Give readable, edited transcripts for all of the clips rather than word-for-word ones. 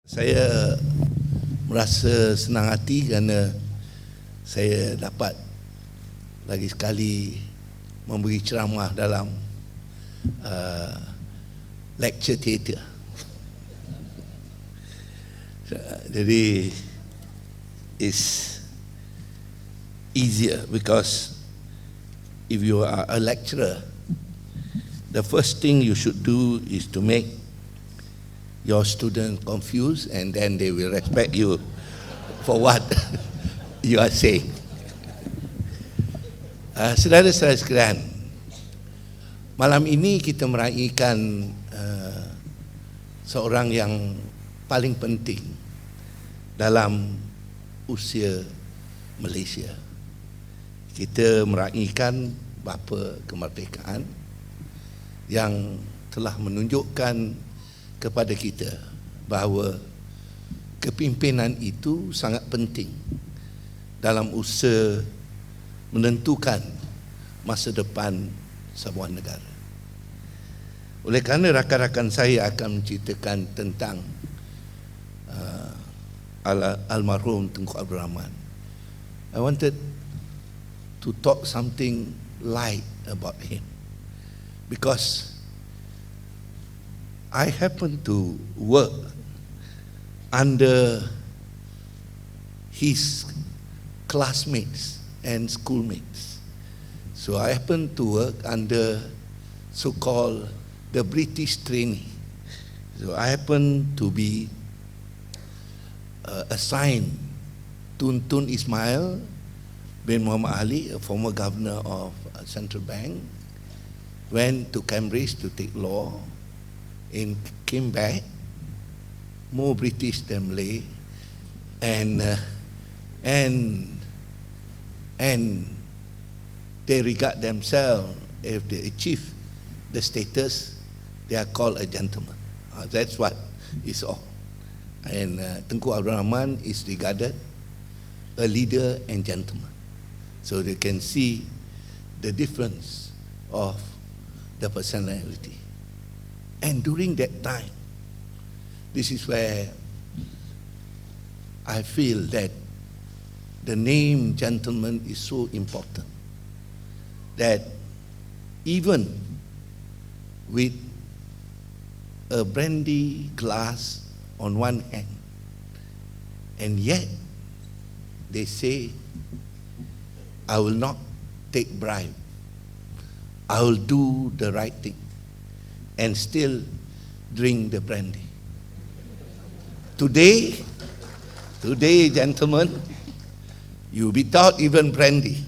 Saya merasa senang hati kerana saya dapat lagi sekali memberi ceramah dalam lecture theatre. Jadi it's easier because if you are a lecturer, the first thing you should do is to make your students confused, and then they will respect you for what you are saying. Saudara-saudara sekalian, malam ini kita meraihkan seorang yang paling penting dalam usia Malaysia. Kita meraihkan bapa kemerdekaan yang telah menunjukkan kepada kita bahawa kepimpinan itu sangat penting dalam usaha menentukan masa depan sebuah negara. Oleh kerana rakan-rakan saya akan menceritakan tentang almarhum Tunku Abdul Rahman, I wanted to talk something light about him because I happen to work under his classmates and schoolmates. So I happen to work under so-called the British trainee. So I happen to be assigned Tun Ismail bin Muhammad Ali, a former governor of Central Bank, went to Cambridge to take law and came back more British than Malay, and they regard themselves, if they achieve the status, they are called a gentleman. That's what is all. And Tunku Abdul Rahman is regarded a leader and gentleman. So they can see the difference of the personality. And during that time, this is where I feel that the name gentleman is so important, that even with a brandy glass on one hand, and yet they say, I will not take bribe, I will do the right thing, and still drink the brandy. Today, gentlemen, you without even brandy,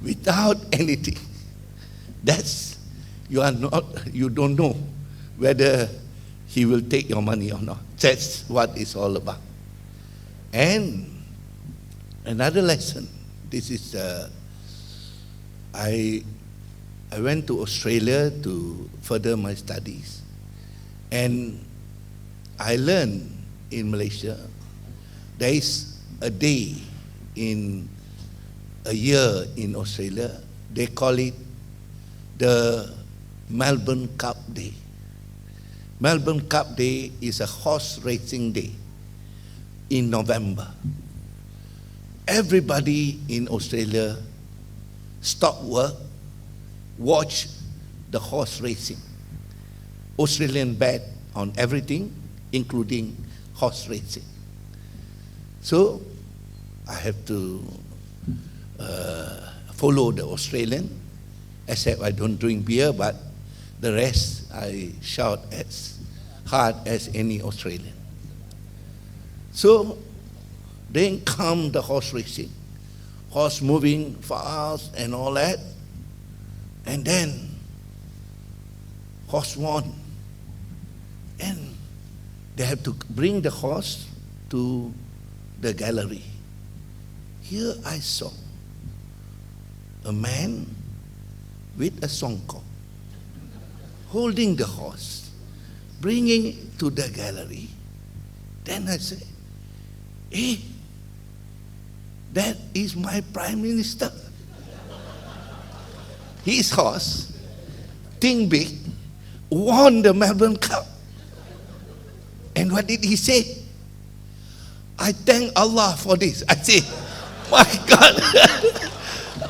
without anything, that's, you don't know whether he will take your money or not. That's what it's all about. And another lesson, this is, I went to Australia to further my studies, and I learned in Malaysia there is a day in a year in Australia, they call it the Melbourne Cup Day. Melbourne Cup Day is a horse racing day in November. Everybody in Australia stop work, watch the horse racing. Australian bet on everything, including horse racing. So I have to follow the Australian, except I don't drink beer, but the rest I shout as hard as any Australian. So then come the horse racing, horse moving fast and all that, and then horse won, and they have to bring the horse to the gallery. Here I saw a man with a songkok holding the horse, bringing it to the gallery. Then I said, hey, that is my Prime Minister. His horse, think big, won the Melbourne Cup. And what did he say? I thank Allah for this. I say, my God,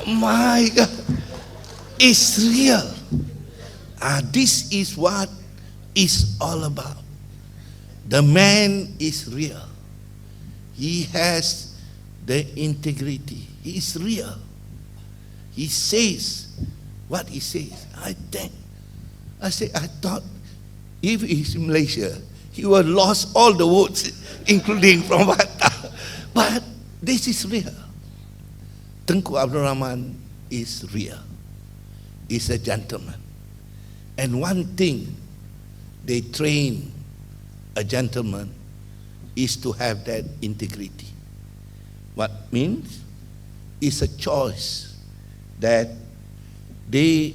my God, it's real. This is what it's all about. The man is real. He has the integrity. He is real. He says what he says. I thought if he's in Malaysia, he would have lost all the votes, including from Batam. But this is real. Tunku Abdul Rahman is real. He's a gentleman. And one thing they train a gentleman is to have that integrity. What means? It's a choice that they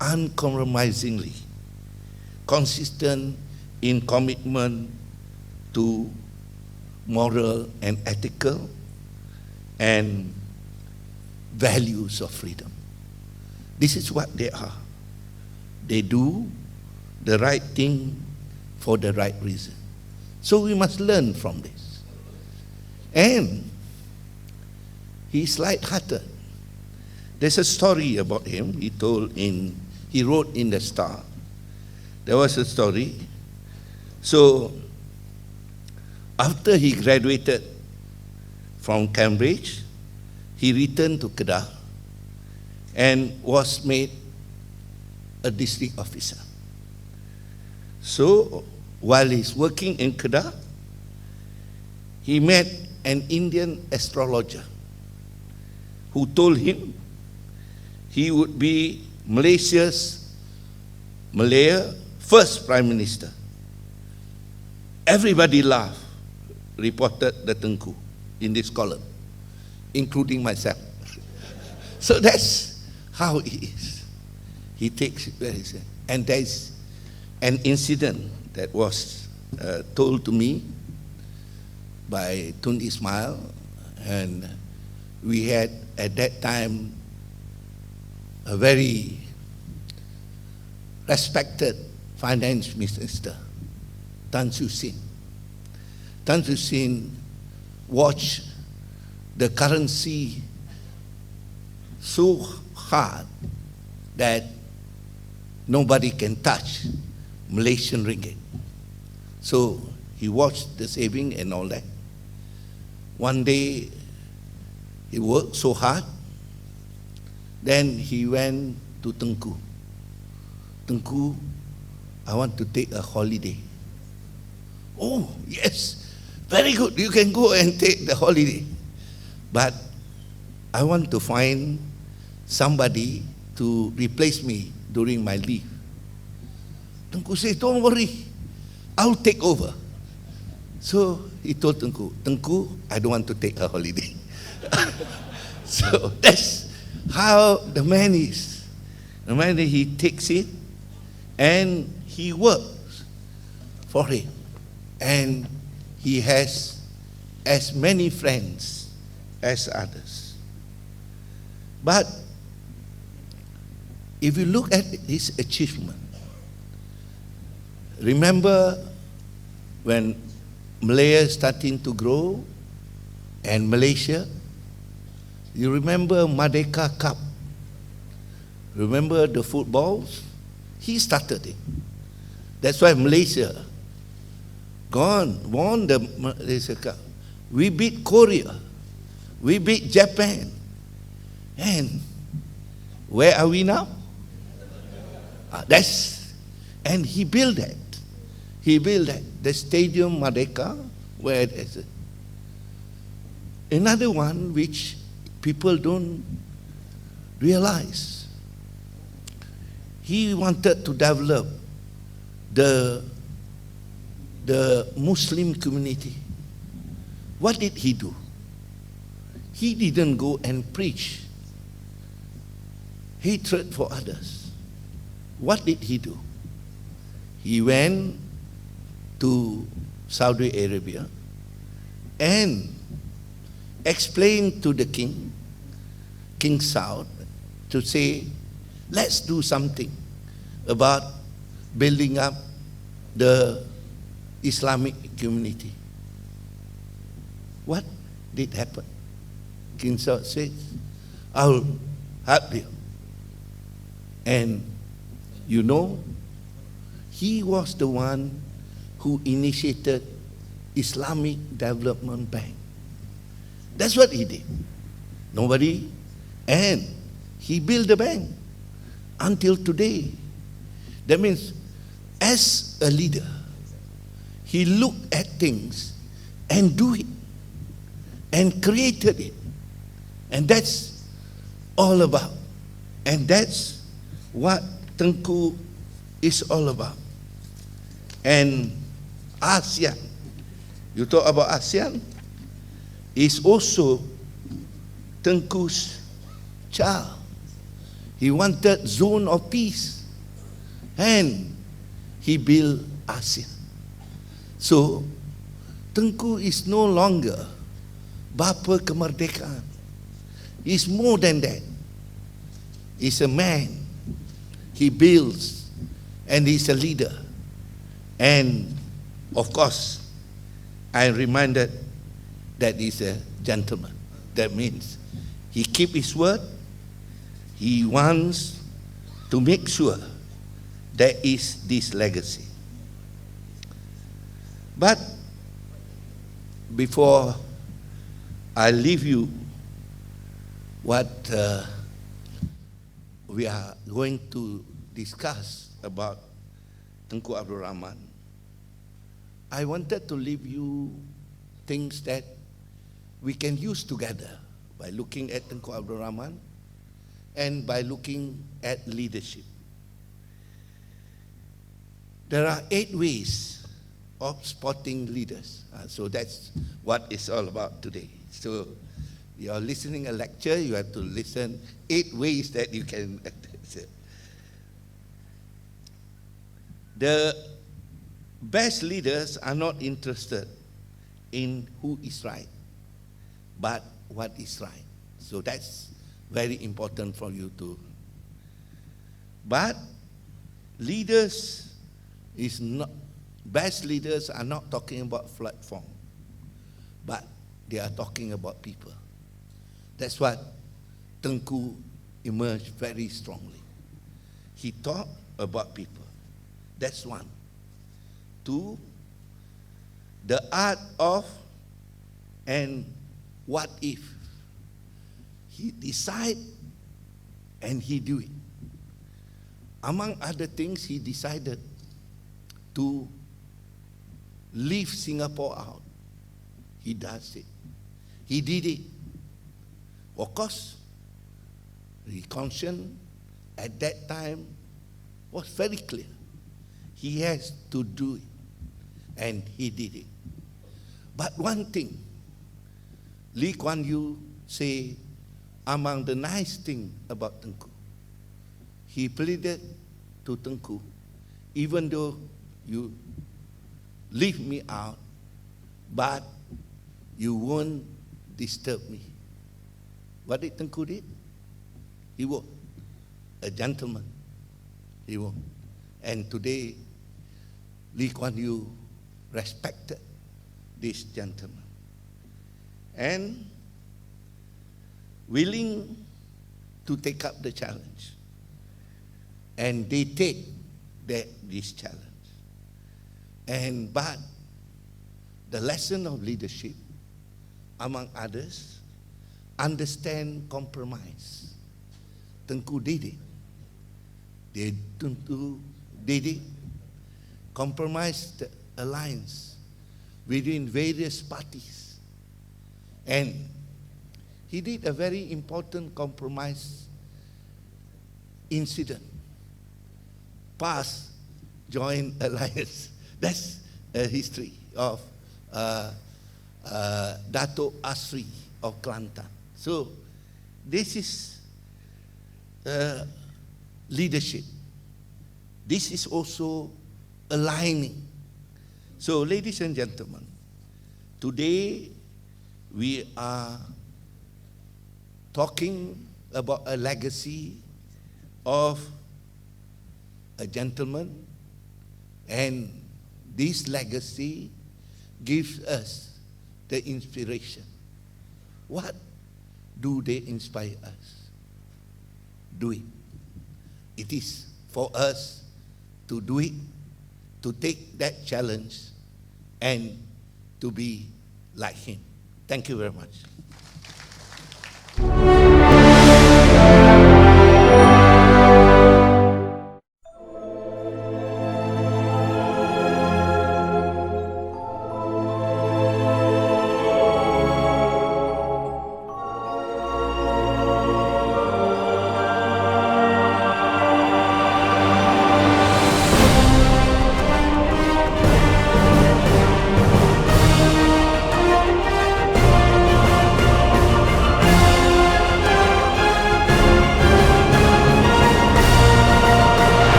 uncompromisingly consistent in commitment to moral and ethical and values of freedom. This is what they are. They do the right thing for the right reason. So we must learn from this. And he's light-hearted. There's a story about him. He wrote in the Star. There was a story. So after he graduated from Cambridge, he returned to Kedah and was made a district officer. So while he's working in Kedah, he met an Indian astrologer who told him he would be Malaya first Prime Minister. Everybody laughed, reported the Tunku in this column, including myself. So that's how he is. He takes it very seriously. And there's an incident that was told to me by Tun Ismail, and we had at that time a very respected finance minister, Tan Siew Sin. Tan Siew Sin watched the currency so hard that nobody can touch Malaysian ringgit. So he watched the saving and all that. One day he worked so hard, then he went to Tunku. Tunku, I want to take a holiday. Oh, yes, very good, you can go and take the holiday. But I want to find somebody to replace me during my leave. Tunku said, don't worry, I'll take over. So he told Tunku, I don't want to take a holiday. So that's how the man is. The man, he takes it and he works for it. And he has as many friends as others. But if you look at his achievement, remember when Malaya starting to grow and Malaysia, you remember Merdeka Cup? Remember the footballs? He started it. That's why Malaysia won the Malaysia Cup. We beat Korea. We beat Japan. And where are we now? And he built that. He built that. The Stadium Merdeka, where it is. Another one which people don't realize. He wanted to develop the Muslim community. What did he do? He didn't go and preach hatred for others. What did he do? He went to Saudi Arabia and explained to the king, King Saud, to say, let's do something about building up the Islamic community. What did happen? King Saud says, I'll help you. And you know, he was the one who initiated Islamic Development Bank. That's what he did. Nobody. And he built the bank until today. That means, as a leader, he looked at things and do it and created it. And that's all about. And that's what Tunku is all about. And ASEAN, you talk about ASEAN, is also Tunku's child. He wanted zone of peace, and he built ASEAN. So, Tunku is no longer bapa kemerdekaan. He's more than that. He's a man. He builds, and he's a leader. And, of course, I'm reminded that he's a gentleman. That means he keeps his word. He wants to make sure there is this legacy. But before I leave you what we are going to discuss about Tunku Abdul Rahman, I wanted to leave you things that we can use together by looking at Tunku Abdul Rahman and by looking at leadership. There are 8 ways of spotting leaders. So that's what it's all about today. So you're listening a lecture, you have to listen 8 ways that you can. The best leaders are not interested in who is right, but what is right. So that's very important for you to. But leaders is not, best leaders are not talking about platform, but they are talking about people. That's what Tunku emerged very strongly. He talked about people. That's one. 2, the art of and what if. He decide and he do it. Among other things, he decided to leave Singapore out. He does it. He did it. Of course, the conscience at that time was very clear. He has to do it. And he did it. But one thing, Lee Kuan Yew say, among the nice thing about Tunku, he pleaded to Tunku, even though you leave me out, but you won't disturb me. What did Tunku did? He was a gentleman. He was. And today, Lee Kuan Yew respected this gentleman and willing to take up the challenge. And they take this challenge. But the lesson of leadership, among others, understand compromise. Tunku did it. Tunku did it. Compromise the alliance within various parties. And he did a very important compromise incident. Past joint alliance. That's a history of Dato Asri of Kelantan. So this is leadership. This is also aligning. So ladies and gentlemen, today we are talking about a legacy of a gentleman and this legacy gives us the inspiration. What do they inspire us? Do it. It is for us to do it, to take that challenge, and to be like him. Thank you very much.